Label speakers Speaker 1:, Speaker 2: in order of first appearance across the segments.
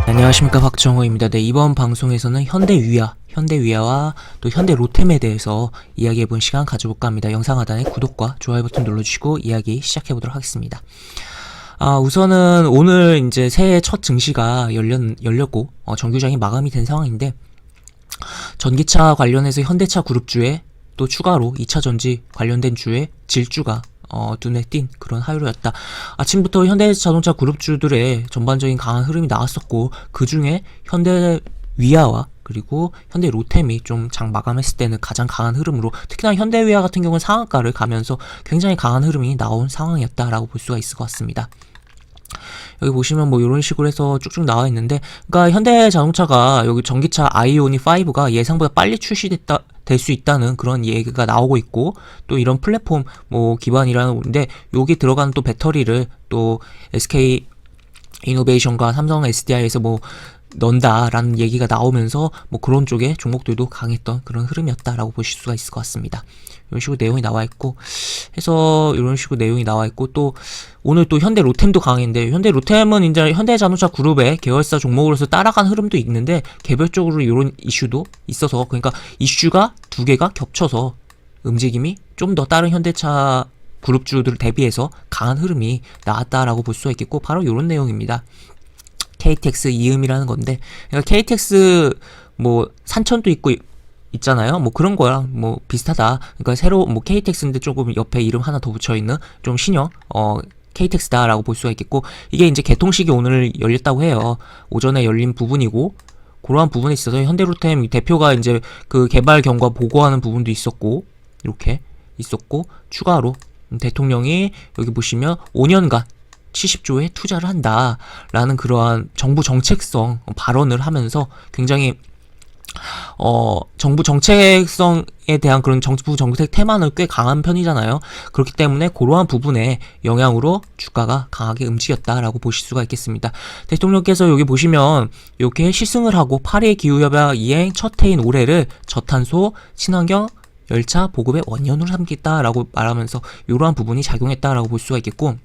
Speaker 1: 안녕하십니까, 박정호입니다. 네, 이번 방송에서는 현대위아와 또 현대로템에 대해서 이야기해본 시간 가져볼까 합니다. 영상 하단에 구독과 좋아요 버튼 눌러주시고 이야기 시작해보도록 하겠습니다. 우선은 오늘 이제 새해 첫 증시가 열렸고 정규장이 마감이 된 상황인데, 전기차 관련해서 현대차 그룹주에 또 추가로 2차전지 관련된 주에 질주가 눈에 띈 그런 하루였다. 아침부터 현대자동차 그룹주들의 전반적인 강한 흐름이 나왔었고, 그 중에 현대위아와 그리고 현대로템이 좀 장 마감했을 때는 가장 강한 흐름으로, 특히나 현대위아 같은 경우는 상한가를 가면서 굉장히 강한 흐름이 나온 상황이었다라고 볼 수가 있을 것 같습니다. 여기 보시면 뭐 이런 식으로 해서 쭉쭉 나와 있는데, 그러니까 현대자동차가 여기 전기차 아이오닉 5가 예상보다 빨리 될 수 있다는 그런 얘기가 나오고 있고, 또 이런 플랫폼 뭐 기반이라는 건데, 여기 들어가는 또 배터리를 또 SK 이노베이션과 삼성 SDI에서 뭐 넣는다라는 얘기가 나오면서 뭐 그런 쪽의 종목들도 강했던 그런 흐름이었다라고 보실 수가 있을 것 같습니다. 이런 식으로 내용이 나와 있고 해서 이런 식으로 내용이 나와 있고, 또 오늘 또 현대로템도 강했는데, 현대로템은 이제 현대자동차 그룹의 계열사 종목으로서 따라간 흐름도 있는데, 개별적으로 이런 이슈도 있어서, 그러니까 이슈가 두 개가 겹쳐서 움직임이 좀 더 다른 현대차 그룹주들 대비해서 강한 흐름이 나왔다라고 볼 수가 있겠고, 바로 이런 내용입니다. KTX 이음이라는 건데, 그러니까 KTX 뭐 산천도 있잖아요. 뭐 그런 거랑 뭐 비슷하다. 그러니까 새로 뭐 KTX인데 조금 옆에 이름 하나 더 붙여 있는 좀 신형 KTX다라고 볼 수가 있겠고, 이게 이제 개통식이 오늘 열렸다고 해요. 오전에 열린 부분이고, 그러한 부분에 있어서 현대로템 대표가 이제 그 개발 경과 보고하는 부분도 있었고, 이렇게 있었고, 추가로 대통령이 여기 보시면 5년간 70조에 투자를 한다라는 그러한 정부 정책성 발언을 하면서, 굉장히 정부 정책성에 대한 그런 정부 정책 테마는 꽤 강한 편이잖아요. 그렇기 때문에 그러한 부분의 영향으로 주가가 강하게 움직였다라고 보실 수가 있겠습니다. 대통령께서 여기 보시면 이렇게 시승을 하고 파리 기후협약 이행 첫 해인 올해를 저탄소 친환경 열차 보급의 원년으로 삼겠다라고 말하면서 이러한 부분이 작용했다라고 볼 수가 있겠고,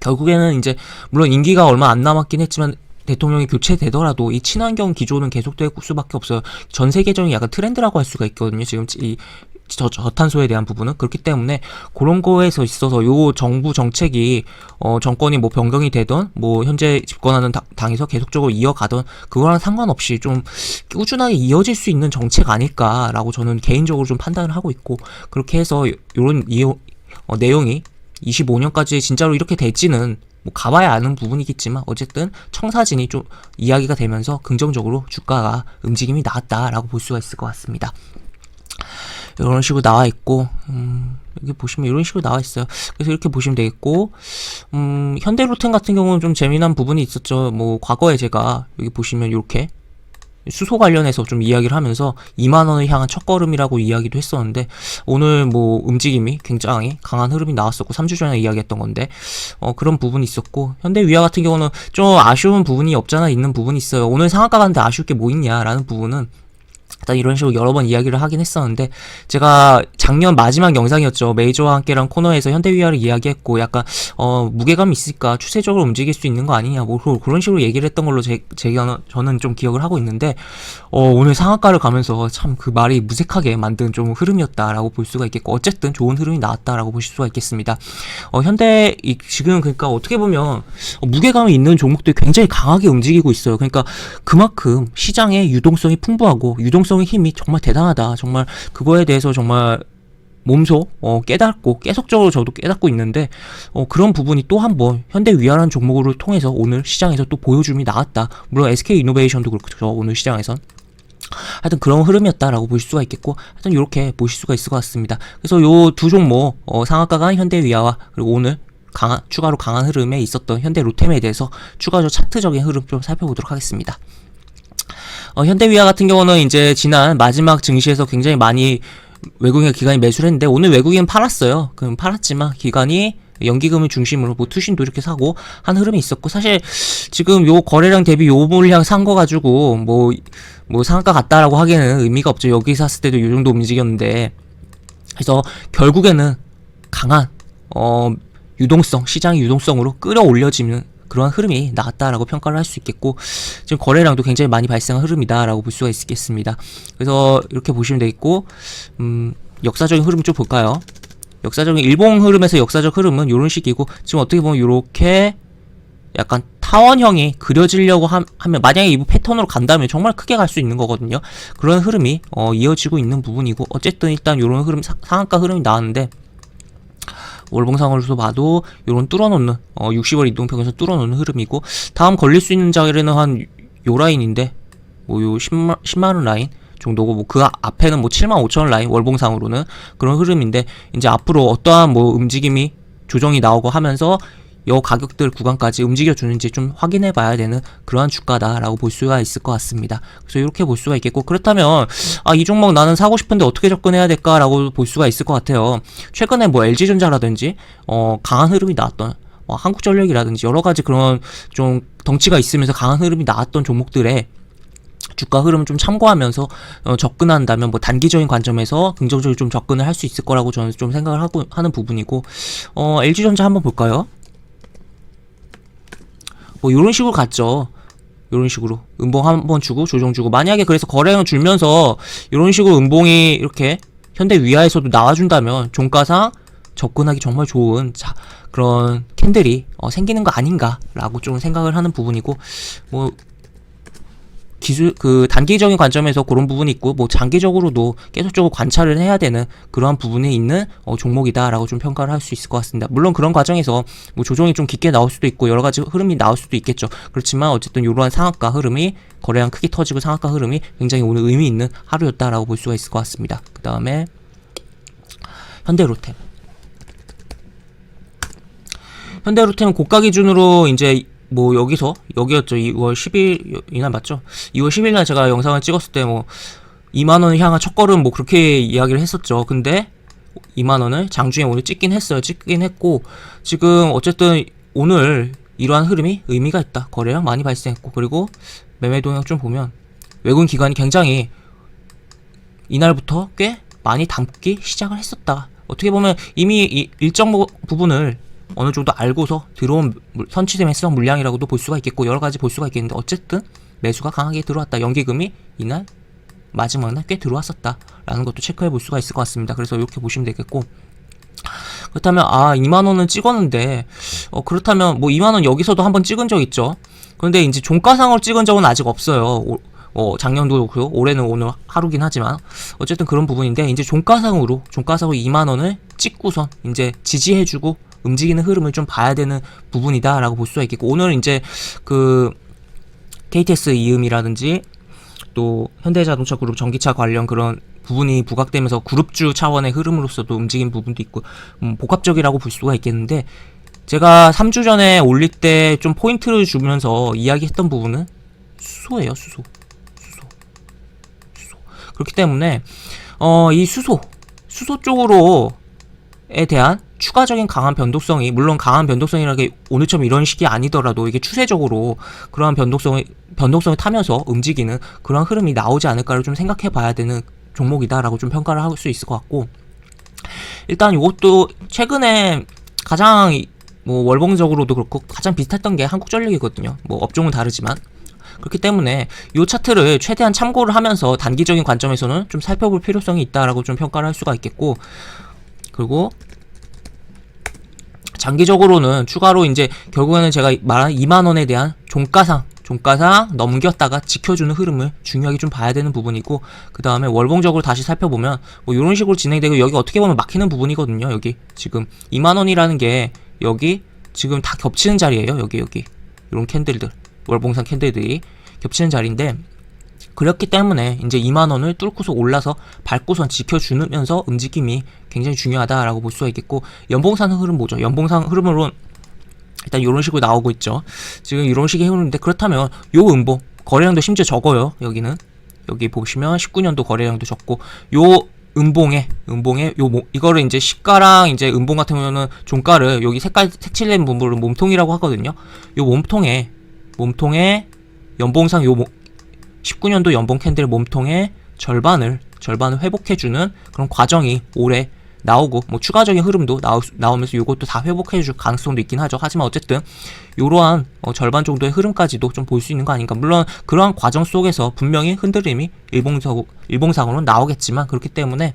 Speaker 1: 결국에는 이제 물론 임기가 얼마 안 남았긴 했지만 대통령이 교체되더라도 이 친환경 기조는 계속될 수밖에 없어요. 전 세계적인 약간 트렌드라고 할 수가 있거든요. 지금 이 저탄소에 대한 부분은. 그렇기 때문에 그런 거에서 있어서 요 정부 정책이 정권이 뭐 변경이 되던 뭐 현재 집권하는 당에서 계속적으로 이어가던 그거랑 상관없이 좀 꾸준하게 이어질 수 있는 정책 아닐까라고 저는 개인적으로 좀 판단을 하고 있고, 그렇게 해서 요런 내용이 25년까지 진짜로 이렇게 될지는 뭐 가봐야 아는 부분이겠지만, 어쨌든 청사진이 좀 이야기가 되면서 긍정적으로 주가가 움직임이 나왔다라고 볼 수가 있을 것 같습니다. 이런 식으로 나와 있고, 여기 보시면 이런 식으로 나와 있어요. 그래서 이렇게 보시면 되겠고, 현대로템 같은 경우는 좀 재미난 부분이 있었죠. 뭐 과거에 제가 여기 보시면 이렇게 수소 관련해서 좀 이야기를 하면서 2만원을 향한 첫걸음이라고 이야기도 했었는데, 오늘 뭐 움직임이 굉장히 강한 흐름이 나왔었고, 3주 전에 이야기했던 건데, 그런 부분이 있었고, 현대위아 같은 경우는 좀 아쉬운 부분이 없잖아 있는 부분이 있어요. 오늘 상한가 갔는데 아쉬울 게 뭐 있냐라는 부분은 일단 이런 식으로 여러 번 이야기를 하긴 했었는데, 제가 작년 마지막 영상이었죠. 메이저와 함께랑 코너에서 현대위아를 이야기했고, 약간 무게감이 있으니까 추세적으로 움직일 수 있는 거 아니냐, 뭐 그런 식으로 얘기를 했던 걸로 저는 좀 기억을 하고 있는데, 오늘 상한가를 가면서 참 그 말이 무색하게 만든 좀 흐름이었다라고 볼 수가 있겠고, 어쨌든 좋은 흐름이 나왔다라고 보실 수가 있겠습니다. 지금 그러니까 어떻게 보면 무게감이 있는 종목들이 굉장히 강하게 움직이고 있어요. 그러니까 그만큼 시장의 유동성이 풍부하고 유동성의 힘이 정말 대단하다. 정말 그거에 대해서 정말 몸소 깨닫고, 계속적으로 저도 깨닫고 있는데, 그런 부분이 또 한번 현대위아라는 종목으로 통해서 오늘 시장에서 또 보여줌이 나왔다. 물론 SK 이노베이션도 그렇죠, 오늘 시장에선. 하여튼 그런 흐름이었다라고 보실 수가 있겠고, 하여튼 이렇게 보실 수가 있을 것 같습니다. 그래서 요 두 종목 상한가가 현대위아와, 그리고 오늘 추가로 강한 흐름에 있었던 현대로템에 대해서 추가적으로 차트적인 흐름 좀 살펴보도록 하겠습니다. 현대위아 같은 경우는 이제 지난 마지막 증시에서 굉장히 많이 외국인 기관이 매수를 했는데, 오늘 외국인 팔았어요. 그럼 팔았지만 기관이 연기금을 중심으로 뭐 투신도 이렇게 사고 한 흐름이 있었고, 사실 지금 요 거래량 대비 요 물량 산 거 가지고 뭐 상한가 같다라고 하기에는 의미가 없죠. 여기 샀을 때도 요 정도 움직였는데, 그래서 결국에는 강한 유동성, 시장의 유동성으로 끌어올려지는 그러한 흐름이 나왔다라고 평가를 할 수 있겠고, 지금 거래량도 굉장히 많이 발생한 흐름이다라고 볼 수가 있겠습니다. 그래서 이렇게 보시면 되겠고, 역사적인 흐름 좀 볼까요? 역사적인 일봉 흐름에서 역사적 흐름은 이런 식이고, 지금 어떻게 보면 이렇게 약간 타원형이 그려지려고 하면, 만약에 이 패턴으로 간다면 정말 크게 갈 수 있는 거거든요. 그런 흐름이 이어지고 있는 부분이고, 어쨌든 일단 이런 흐름, 상한가 흐름이 나왔는데, 월봉상으로서 봐도 요런 뚫어놓는 60월 이동평에서 뚫어놓는 흐름이고, 다음 걸릴 수 있는 자리는 한 요 라인인데 뭐 요 10만원 라인 정도고, 뭐 그 앞에는 뭐 75,000원 라인, 월봉상으로는 그런 흐름인데, 이제 앞으로 어떠한 뭐 움직임이 조정이 나오고 하면서 요 가격들 구간까지 움직여주는지 좀 확인해 봐야 되는 그러한 주가다라고 볼 수가 있을 것 같습니다. 그래서 이렇게 볼 수가 있겠고, 그렇다면 이 종목 나는 사고 싶은데 어떻게 접근해야 될까라고 볼 수가 있을 것 같아요. 최근에 뭐 LG전자라든지 강한 흐름이 나왔던 한국전력이라든지 여러 가지 그런 좀 덩치가 있으면서 강한 흐름이 나왔던 종목들의 주가 흐름을 좀 참고하면서 접근한다면 뭐 단기적인 관점에서 긍정적으로 좀 접근을 할 수 있을 거라고 저는 좀 생각을 하는 부분이고, LG전자 한번 볼까요? 뭐 요런 식으로 갔죠. 요런 식으로 음봉 한번 주고 조정 주고, 만약에 그래서 거래량 줄면서 요런 식으로 음봉이 이렇게 현대 위아에서도 나와준다면 종가상 접근하기 정말 좋은 그런 캔들이 생기는 거 아닌가라고 좀 생각을 하는 부분이고, 뭐 단기적인 관점에서 그런 부분이 있고, 뭐 장기적으로도 계속적으로 관찰을 해야 되는 그러한 부분이 있는 종목이다라고 좀 평가를 할 수 있을 것 같습니다. 물론 그런 과정에서 뭐 조정이 좀 깊게 나올 수도 있고 여러 가지 흐름이 나올 수도 있겠죠. 그렇지만 어쨌든 이러한 상한가 흐름이, 거래량 크게 터지고 상한가 흐름이 굉장히 오늘 의미 있는 하루였다라고 볼 수가 있을 것 같습니다. 그 다음에 현대로템. 현대로템은 고가 기준으로 이제 뭐 여기였죠. 2월 10일 이날 맞죠? 2월 10일 날 제가 영상을 찍었을 때 뭐 2만원을 향한 첫걸음 뭐 그렇게 이야기를 했었죠. 근데 2만원을 장중에 오늘 찍긴 했어요. 찍긴 했고, 지금 어쨌든 오늘 이러한 흐름이 의미가 있다. 거래량 많이 발생했고, 그리고 매매 동향 좀 보면 외국인 기관이 굉장히 이날부터 꽤 많이 담기 시작을 했었다. 어떻게 보면 이미 일정 부분을 어느 정도 알고서 들어온 선취된 물량이라고도 볼 수가 있겠고, 여러 가지 볼 수가 있겠는데, 어쨌든 매수가 강하게 들어왔다. 연기금이 이날 마지막 날 꽤 들어왔었다라는 것도 체크해 볼 수가 있을 것 같습니다. 그래서 이렇게 보시면 되겠고, 그렇다면 2만원은 찍었는데 그렇다면 뭐 2만원 여기서도 한번 찍은 적 있죠. 그런데 이제 종가상으로 찍은 적은 아직 없어요. 작년도 그렇고 올해는 오늘 하루긴 하지만 어쨌든 그런 부분인데, 이제 종가상으로 2만원을 찍고선 이제 지지해주고 움직이는 흐름을 좀 봐야 되는 부분이다라고 볼 수가 있겠고, 오늘 이제 그 KTS 이음이라든지 또 현대자동차 그룹 전기차 관련 그런 부분이 부각되면서 그룹주 차원의 흐름으로서도 움직인 부분도 있고, 복합적이라고 볼 수가 있겠는데, 제가 3주 전에 올릴 때 좀 포인트를 주면서 이야기했던 부분은 수소예요. 수소. 그렇기 때문에 이 수소 쪽으로에 대한 추가적인 강한 변동성이, 물론 강한 변동성이라는 게 오늘처럼 이런 식이 아니더라도 이게 추세적으로 그러한 변동성을 타면서 움직이는 그런 흐름이 나오지 않을까를 좀 생각해 봐야 되는 종목이다라고 좀 평가를 할 수 있을 것 같고, 일단 이것도 최근에 가장 뭐 월봉적으로도 그렇고 가장 비슷했던 게 한국전력이거든요. 뭐 업종은 다르지만. 그렇기 때문에 이 차트를 최대한 참고를 하면서 단기적인 관점에서는 좀 살펴볼 필요성이 있다라고 좀 평가를 할 수가 있겠고, 그리고 장기적으로는 추가로 이제 결국에는 제가 말한 2만원에 대한 종가상 넘겼다가 지켜주는 흐름을 중요하게 좀 봐야 되는 부분이고, 그 다음에 월봉적으로 다시 살펴보면 뭐 이런 식으로 진행되고, 여기 어떻게 보면 막히는 부분이거든요. 여기 지금 2만원이라는 게 여기 지금 다 겹치는 자리예요. 여기 이런 캔들들, 월봉상 캔들들이 겹치는 자리인데, 그렇기 때문에 이제 2만원을 뚫고서 올라서 밟고선 지켜주면서 움직임이 굉장히 중요하다라고 볼 수가 있겠고, 연봉상 흐름 보죠. 연봉상 흐름으로 일단 이런 식으로 나오고 있죠. 지금 이런 식의 흐름인데, 그렇다면 요 음봉 거래량도 심지어 적어요. 여기 보시면 19년도 거래량도 적고, 요 음봉에 이거를 이제 시가랑 이제 음봉 같은 경우는 종가를 여기 색칠된 부분을 몸통이라고 하거든요. 요 몸통에 연봉상 19년도 연봉 캔들 몸통의 절반을 회복해주는 그런 과정이 올해 나오고 뭐 추가적인 흐름도 나오면서 요것도 다 회복해줄 가능성도 있긴 하죠. 하지만 어쨌든 요러한 절반 정도의 흐름까지도 좀 볼 수 있는 거 아닌가. 물론 그러한 과정 속에서 분명히 흔들림이 일봉상으로는 나오겠지만, 그렇기 때문에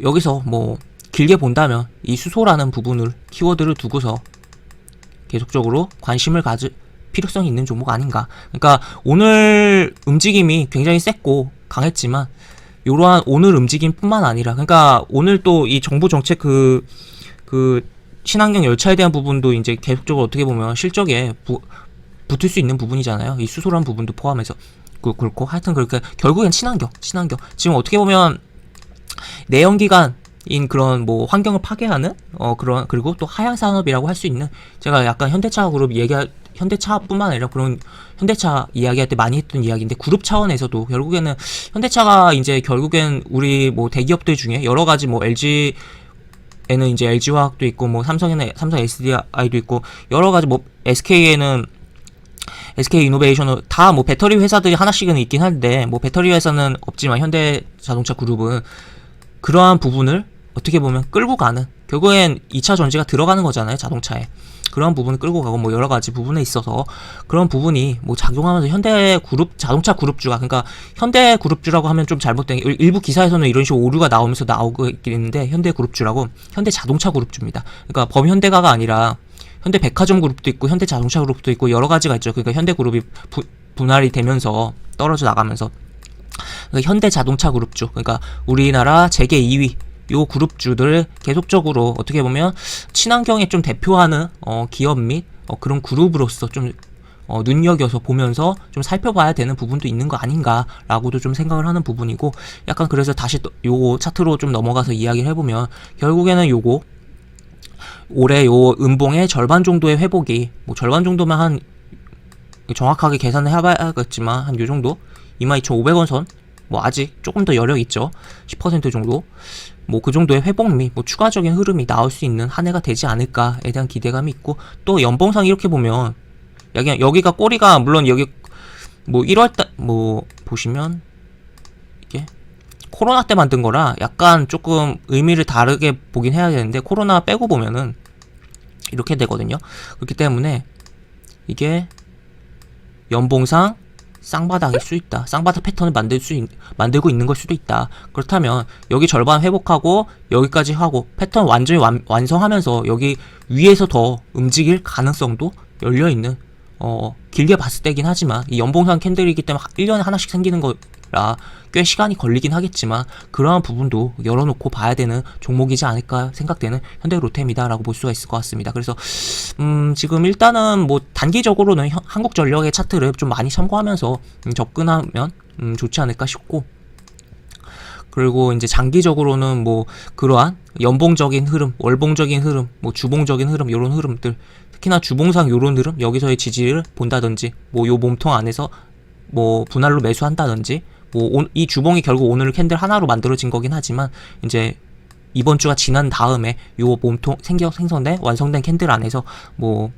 Speaker 1: 여기서 뭐 길게 본다면 이 수소라는 부분을 키워드를 두고서 계속적으로 관심을 가질 필요성이 있는 종목 아닌가. 그러니까 오늘 움직임이 굉장히 셌고 강했지만 이러한 오늘 움직임뿐만 아니라, 그러니까 오늘 또 이 정부 정책 그 친환경 열차에 대한 부분도 이제 계속적으로 어떻게 보면 실적에 붙을 수 있는 부분이잖아요. 이 수소란 부분도 포함해서 그렇고, 하여튼 그렇게 결국엔 친환경 지금 어떻게 보면 내연기관인 그런 뭐 환경을 파괴하는 그런, 그리고 또 하향 산업이라고 할 수 있는, 제가 약간 현대차 그룹 현대차뿐만 아니라 그런 현대차 이야기할 때 많이 했던 이야기인데, 그룹 차원에서도 결국에는 현대차가 이제 결국엔 우리 뭐 대기업들 중에 여러 가지 뭐 LG에는 이제 LG화학도 있고, 뭐 삼성에는 삼성 SDI도 있고, 여러 가지 뭐 SK에는 SK 이노베이션, 다 뭐 배터리 회사들이 하나씩은 있긴 한데, 뭐 배터리 회사는 없지만 현대자동차 그룹은 그러한 부분을 어떻게 보면 끌고 가는, 결국엔 2차 전지가 들어가는 거잖아요, 자동차에. 그런 부분을 끌고 가고 뭐 여러 가지 부분에 있어서 그런 부분이 뭐 작용하면서 현대그룹, 자동차 그룹주가, 그러니까 현대그룹주라고 하면 좀 잘못된 게, 일부 기사에서는 이런 식으로 오류가 나오면서 나오고 있는데, 현대그룹주라고 현대자동차 그룹주입니다. 그러니까 범현대가가 아니라 현대백화점 그룹도 있고 현대자동차 그룹도 있고 여러 가지가 있죠. 그러니까 현대그룹이 분할이 되면서 떨어져 나가면서, 그러니까 현대자동차 그룹주, 그러니까 우리나라 재계 2위 요 그룹주들 계속적으로 어떻게 보면 친환경에 좀 대표하는 기업 및 그런 그룹으로서 좀 눈여겨서 보면서 좀 살펴봐야 되는 부분도 있는 거 아닌가라고도 좀 생각을 하는 부분이고, 약간 그래서 다시 또 요거 차트로 좀 넘어가서 이야기를 해보면, 결국에는 요거 올해 요 음봉의 절반 정도의 회복이, 뭐 절반 정도면 한 정확하게 계산을 해봐야겠지만 한 요 정도 22,500원 선, 뭐 아직 조금 더 여력 있죠. 10% 정도, 뭐 그 정도의 회복 및 뭐 추가적인 흐름이 나올 수 있는 한 해가 되지 않을까에 대한 기대감이 있고, 또 연봉상 이렇게 보면 여기가 꼬리가, 물론 여기 뭐 1월달 뭐 보시면 이게 코로나 때 만든 거라 약간 조금 의미를 다르게 보긴 해야 되는데, 코로나 빼고 보면은 이렇게 되거든요. 그렇기 때문에 이게 연봉상 쌍바닥일 수 있다. 쌍바닥 패턴을 만들고 있는 걸 수도 있다. 그렇다면 여기 절반 회복하고 여기까지 하고 패턴 완전히 완성하면서 여기 위에서 더 움직일 가능성도 열려있는, 길게 봤을 때긴 하지만 이 연봉상 캔들이기 때문에 1년에 하나씩 생기는 거라 꽤 시간이 걸리긴 하겠지만, 그러한 부분도 열어놓고 봐야 되는 종목이지 않을까 생각되는 현대로템이다라고 볼 수가 있을 것 같습니다. 그래서 지금 일단은 뭐 단기적으로는 한국전력의 차트를 좀 많이 참고하면서 접근하면 좋지 않을까 싶고, 그리고 이제 장기적으로는 뭐 그러한 연봉적인 흐름, 월봉적인 흐름, 뭐 주봉적인 흐름, 요런 흐름들, 특히나 주봉상 요런 흐름, 여기서의 지지를 본다든지, 뭐 요 몸통 안에서 뭐 분할로 매수한다든지, 뭐 이 주봉이 결국 오늘 캔들 하나로 만들어진 거긴 하지만, 이제 이번 주가 지난 다음에 요 몸통 생성된 완성된 캔들 안에서 뭐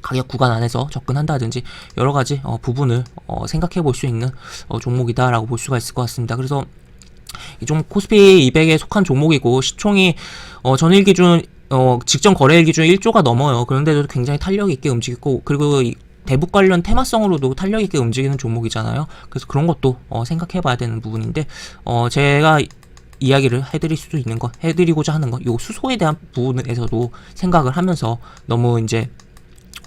Speaker 1: 가격 구간 안에서 접근한다든지 여러 가지 부분을 생각해 볼 수 있는 종목이다라고 볼 수가 있을 것 같습니다. 그래서 이 종목 코스피 200에 속한 종목이고, 시총이 전일 기준 직전 거래일 기준 1조가 넘어요. 그런데도 굉장히 탄력 있게 움직이고, 그리고 대북 관련 테마성으로도 탄력 있게 움직이는 종목이잖아요. 그래서 그런 것도 생각해 봐야 되는 부분인데, 제가 이야기를 해드리고자 하는 건 요 수소에 대한 부분에서도 생각을 하면서, 너무 이제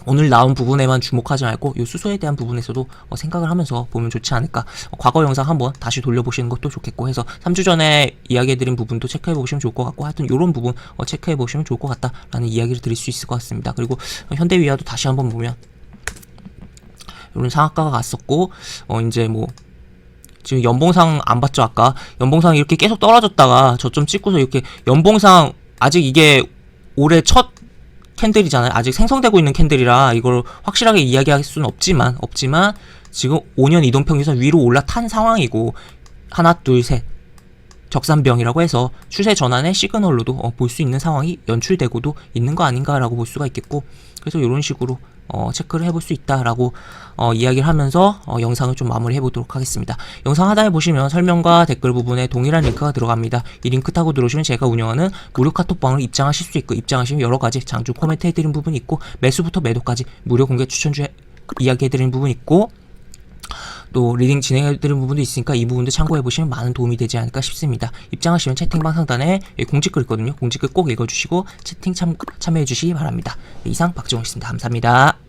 Speaker 1: 오늘 나온 부분에만 주목하지 말고 요 수소에 대한 부분에서도 생각을 하면서 보면 좋지 않을까. 과거 영상 한번 다시 돌려보시는 것도 좋겠고 해서 3주 전에 이야기해드린 부분도 체크해보시면 좋을 것 같고, 하여튼 요런 부분 체크해보시면 좋을 것 같다라는 이야기를 드릴 수 있을 것 같습니다. 그리고 현대위아도 다시 한번 보면 이런 상한가가 갔었고, 이제 뭐 지금 연봉상 안 봤죠. 아까 연봉상 이렇게 계속 떨어졌다가 저점 찍고서 이렇게, 연봉상 아직 이게 올해 첫 캔들이잖아요. 아직 생성되고 있는 캔들이라 이걸 확실하게 이야기할 수는 없지만 지금 5년 이동평균선 위로 올라탄 상황이고, 하나 둘 셋 적산병이라고 해서 추세 전환의 시그널로도 볼 수 있는 상황이 연출되고도 있는 거 아닌가라고 볼 수가 있겠고, 그래서 이런 식으로 체크를 해볼 수 있다라고 이야기를 하면서 영상을 좀 마무리해 보도록 하겠습니다. 영상 하단에 보시면 설명과 댓글 부분에 동일한 링크가 들어갑니다. 이 링크 타고 들어오시면 제가 운영하는 무료 카톡방으로 입장하실 수 있고, 입장하시면 여러가지 장주 코멘트 해드린 부분이 있고, 매수부터 매도까지 무료 공개 추천주 이야기해드린 부분이 있고, 또 리딩 진행해드린 부분도 있으니까 이 부분도 참고해보시면 많은 도움이 되지 않을까 싶습니다. 입장하시면 채팅방 상단에 공지글 있거든요. 공지글 꼭 읽어주시고 채팅 참여해주시기 바랍니다. 네, 이상 박정호였습니다. 감사합니다.